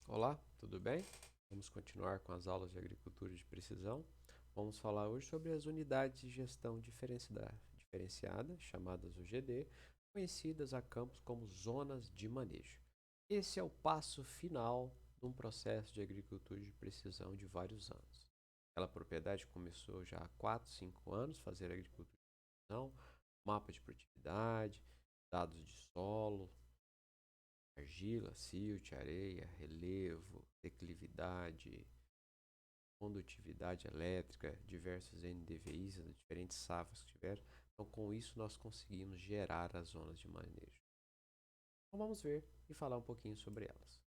Olá, tudo bem? Vamos continuar com as aulas de agricultura de precisão. Vamos falar hoje sobre as unidades de gestão diferenciada, chamadas UGD, conhecidas a campos como zonas de manejo. Esse é o passo final de um processo de agricultura de precisão de vários anos. Aquela propriedade começou já há 4, 5 anos fazer agricultura de precisão, mapa de produtividade, dados de solo, argila, silt, areia, relevo, declividade, condutividade elétrica, diversos NDVIs, diferentes safras que tiveram. Então, com isso, nós conseguimos gerar as zonas de manejo. Então, vamos ver e falar um pouquinho sobre elas.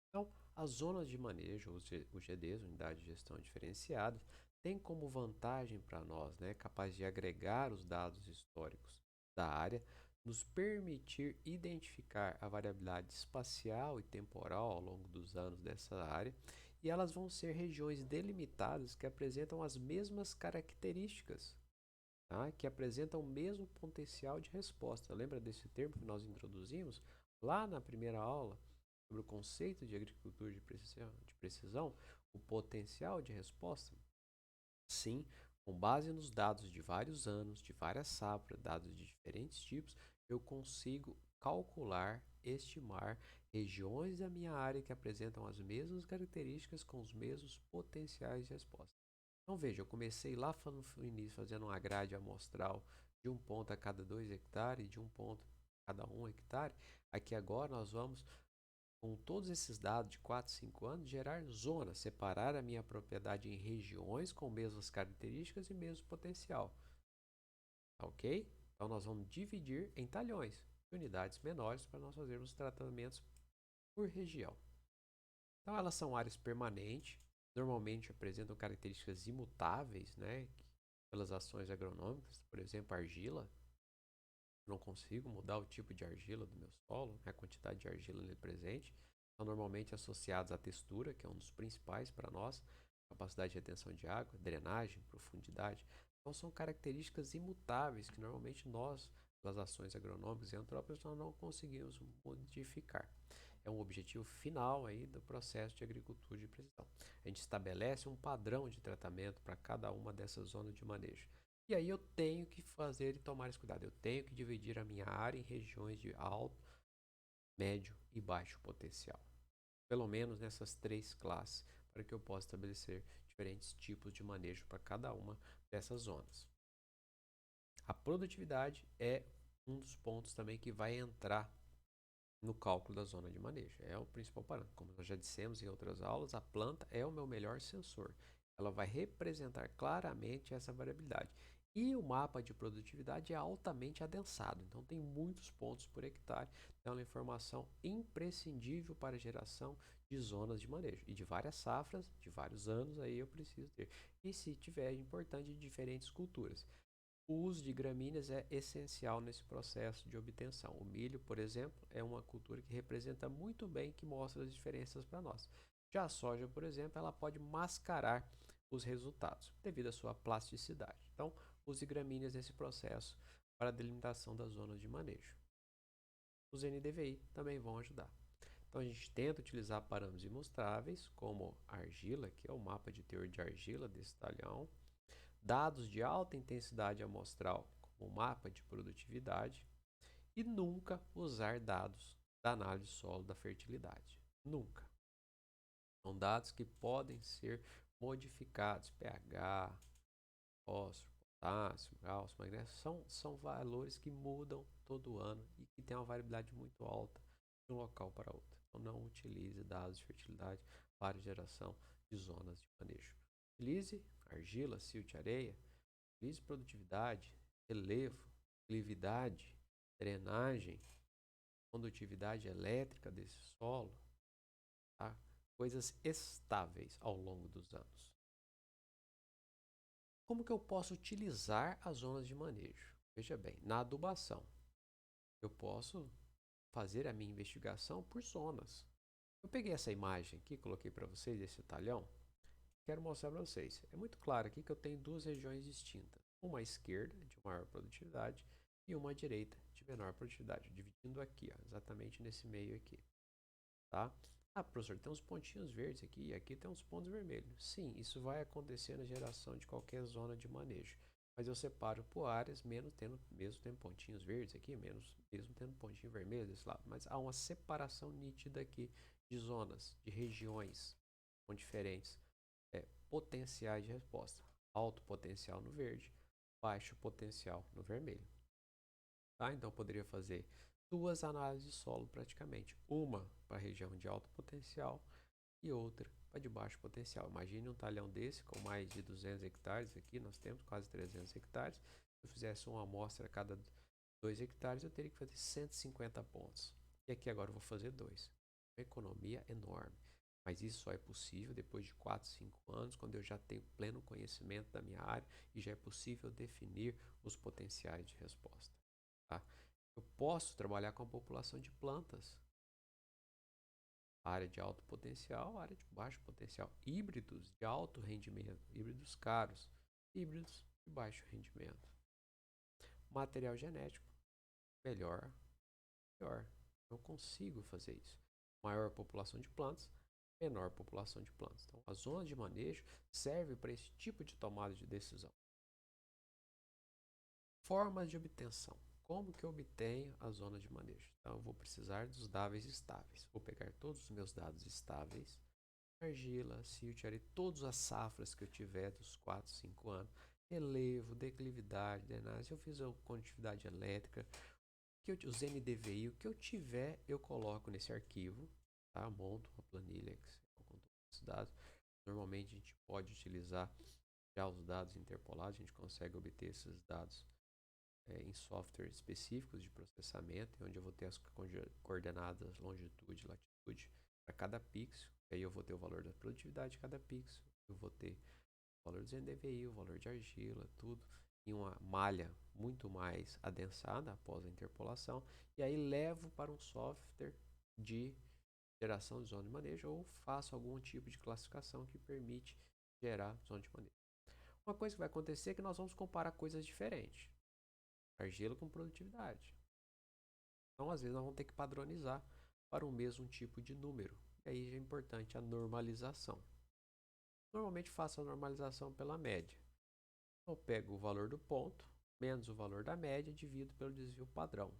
Então, as zonas de manejo, os GDs, Unidade de Gestão Diferenciada, têm como vantagem para nós, capaz de agregar os dados históricos da área, nos permitir identificar a variabilidade espacial e temporal ao longo dos anos dessa área, e elas vão ser regiões delimitadas que apresentam as mesmas características, tá? Que apresentam o mesmo potencial de resposta. Lembra desse termo que nós introduzimos lá na primeira aula sobre o conceito de agricultura de precisão, o potencial de resposta? Sim, com base nos dados de vários anos, de várias safras, dados de diferentes tipos, eu consigo calcular, estimar regiões da minha área que apresentam as mesmas características com os mesmos potenciais de resposta. Então veja, eu comecei lá no início fazendo uma grade amostral de um ponto a cada 2 hectares, de um ponto a cada 1 hectare. Aqui agora nós vamos, com todos esses dados de 4, 5 anos, gerar zonas, separar a minha propriedade em regiões com mesmas características e mesmo potencial. Ok? Então nós vamos dividir em talhões, unidades menores, para nós fazermos tratamentos por região. Então elas são áreas permanentes, normalmente apresentam características imutáveis, pelas ações agronômicas, por exemplo, argila. Eu não consigo mudar o tipo de argila do meu solo, a quantidade de argila ali presente. São normalmente associados à textura, que é um dos principais para nós, capacidade de retenção de água, drenagem, profundidade. Então são características imutáveis que normalmente nós, pelas ações agronômicas e antrópicas, nós não conseguimos modificar. É um objetivo final aí do processo de agricultura de precisão. A gente estabelece um padrão de tratamento para cada uma dessas zonas de manejo. E aí eu tenho que fazer e tomar esse cuidado. Eu tenho que dividir a minha área em regiões de alto, médio e baixo potencial. Pelo menos nessas 3 classes, para que eu possa estabelecer diferentes tipos de manejo para cada uma dessas zonas. A produtividade é um dos pontos também que vai entrar no cálculo da zona de manejo. É o principal parâmetro. Como nós já dissemos em outras aulas, a planta é o meu melhor sensor. Ela vai representar claramente essa variabilidade. E o mapa de produtividade é altamente adensado, então tem muitos pontos por hectare. Então é uma informação imprescindível para a geração de zonas de manejo. E de várias safras, de vários anos, aí eu preciso ter. E se tiver, é importante de diferentes culturas. O uso de gramíneas é essencial nesse processo de obtenção. O milho, por exemplo, é uma cultura que representa muito bem, que mostra as diferenças para nós. Já a soja, por exemplo, ela pode mascarar os resultados devido à sua plasticidade. Então, use gramíneas nesse processo para a delimitação das zonas de manejo. Os NDVI também vão ajudar. Então, a gente tenta utilizar parâmetros imostráveis, como a argila, que é o mapa de teor de argila desse talhão, dados de alta intensidade amostral como mapa de produtividade e nunca usar dados da análise de solo da fertilidade. Nunca. São dados que podem ser modificados, pH, fósforo, potássio, cálcio, magnésio, são valores que mudam todo ano e que têm uma variabilidade muito alta de um local para outro. Então não utilize dados de fertilidade para geração de zonas de manejo. Utilize argila, silt, areia. Utilize produtividade, relevo, declividade, drenagem, condutividade elétrica desse solo, tá? Coisas estáveis ao longo dos anos. Como que eu posso utilizar as zonas de manejo? Veja bem, na adubação, eu posso fazer a minha investigação por zonas. Eu peguei essa imagem aqui, coloquei para vocês esse talhão. Quero mostrar para vocês. É muito claro aqui que eu tenho duas regiões distintas. Uma à esquerda, de maior produtividade, e uma à direita, de menor produtividade. Dividindo aqui, ó, exatamente nesse meio aqui. Tá? Ah, professor, tem uns pontinhos verdes aqui e aqui tem uns pontos vermelhos. Sim, isso vai acontecer na geração de qualquer zona de manejo. Mas eu separo por áreas, mesmo tendo pontinhos verdes aqui, mesmo tendo pontinho vermelho desse lado. Mas há uma separação nítida aqui de zonas, de regiões com diferentes potenciais de resposta. Alto potencial no verde, baixo potencial no vermelho. Tá? Então eu poderia fazer duas análises de solo praticamente. Uma para a região de alto potencial e outra para de baixo potencial. Imagine um talhão desse com mais de 200 hectares aqui, nós temos quase 300 hectares. Se eu fizesse uma amostra a cada 2 hectares, eu teria que fazer 150 pontos. E aqui agora eu vou fazer dois. Uma economia enorme. Mas isso só é possível depois de 4, 5 anos, quando eu já tenho pleno conhecimento da minha área e já é possível definir os potenciais de resposta. Tá? Eu posso trabalhar com a população de plantas, área de alto potencial, área de baixo potencial, híbridos de alto rendimento, híbridos caros, híbridos de baixo rendimento. Material genético, melhor, pior. Eu consigo fazer isso. Maior população de plantas, menor população de plantas. Então, a zona de manejo serve para esse tipo de tomada de decisão. Formas de obtenção. Como que eu obtenho a zona de manejo? Então, eu vou precisar dos dados estáveis. Vou pegar todos os meus dados estáveis, argila, silt, todas as safras que eu tiver dos 4, 5 anos, relevo, declividade, drenagem, eu fiz a condutividade elétrica, os NDVI, o que eu tiver, eu coloco nesse arquivo, tá? Monto uma planilha Excel com todos os dados. Normalmente a gente pode utilizar já os dados interpolados, a gente consegue obter esses dados em softwares específicos de processamento, onde eu vou ter as coordenadas longitude e latitude para cada pixel. E aí eu vou ter o valor da produtividade de cada pixel, eu vou ter o valor do NDVI, o valor de argila, tudo em uma malha muito mais adensada após a interpolação. E aí levo para um software de geração de zona de manejo ou faço algum tipo de classificação que permite gerar zona de manejo. Uma coisa que vai acontecer é que nós vamos comparar coisas diferentes. Argila com produtividade. Então, às vezes, nós vamos ter que padronizar para o mesmo tipo de número. E aí é importante a normalização. Normalmente faço a normalização pela média. Eu pego o valor do ponto, menos o valor da média, divido pelo desvio padrão.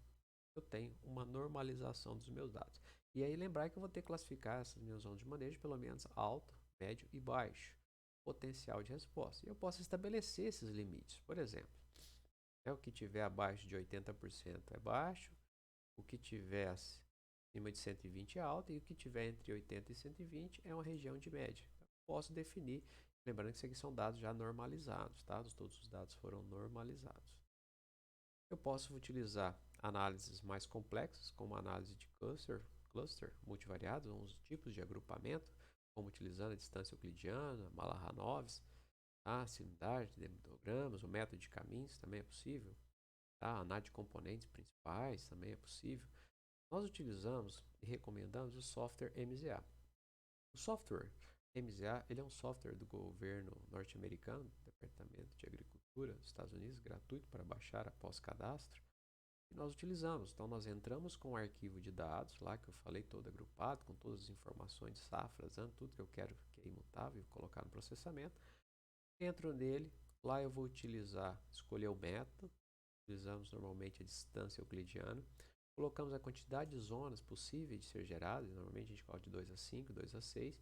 Eu tenho uma normalização dos meus dados. E aí lembrar que eu vou ter que classificar essas minhas zonas de manejo pelo menos alto, médio e baixo potencial de resposta. E eu posso estabelecer esses limites. Por exemplo, o que tiver abaixo de 80% é baixo, o que tiver acima de 120 é alto e o que tiver entre 80 e 120 é uma região de média. Então, posso definir, lembrando que isso aqui são dados já normalizados, tá? Todos os dados foram normalizados. Eu posso utilizar análises mais complexas, como a análise de cluster multivariados, uns tipos de agrupamento, como utilizando a distância euclidiana, Malahanovis, a cilindrada de dendrogramas, o método de caminhos também é possível. A análise de componentes principais também é possível. Nós utilizamos e recomendamos o software MZA. O software MZA ele é um software do governo norte-americano, Departamento de Agricultura dos Estados Unidos, gratuito para baixar após cadastro. E nós utilizamos. Então, nós entramos com um arquivo de dados lá que eu falei, todo agrupado, com todas as informações, safras, anos, tudo que eu quero que é imutável, colocar no processamento. Entro nele, lá eu vou escolher o método. Utilizamos normalmente a distância euclidiana. Colocamos a quantidade de zonas possíveis de ser geradas. Normalmente a gente coloca de 2 a 5, 2 a 6.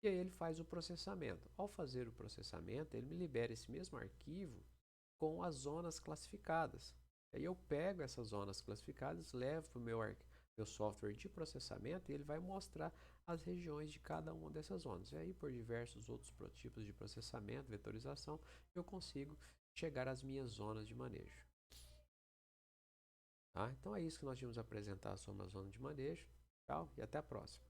E aí ele faz o processamento. Ao fazer o processamento, ele me libera esse mesmo arquivo com as zonas classificadas. E aí eu pego essas zonas classificadas, levo para o meu software de processamento e ele vai mostrar as regiões de cada uma dessas zonas. E aí, por diversos outros tipos de processamento, vetorização, eu consigo chegar às minhas zonas de manejo. Tá? Então é isso que nós tínhamos a apresentar sobre a zona de manejo. Tchau e até a próxima.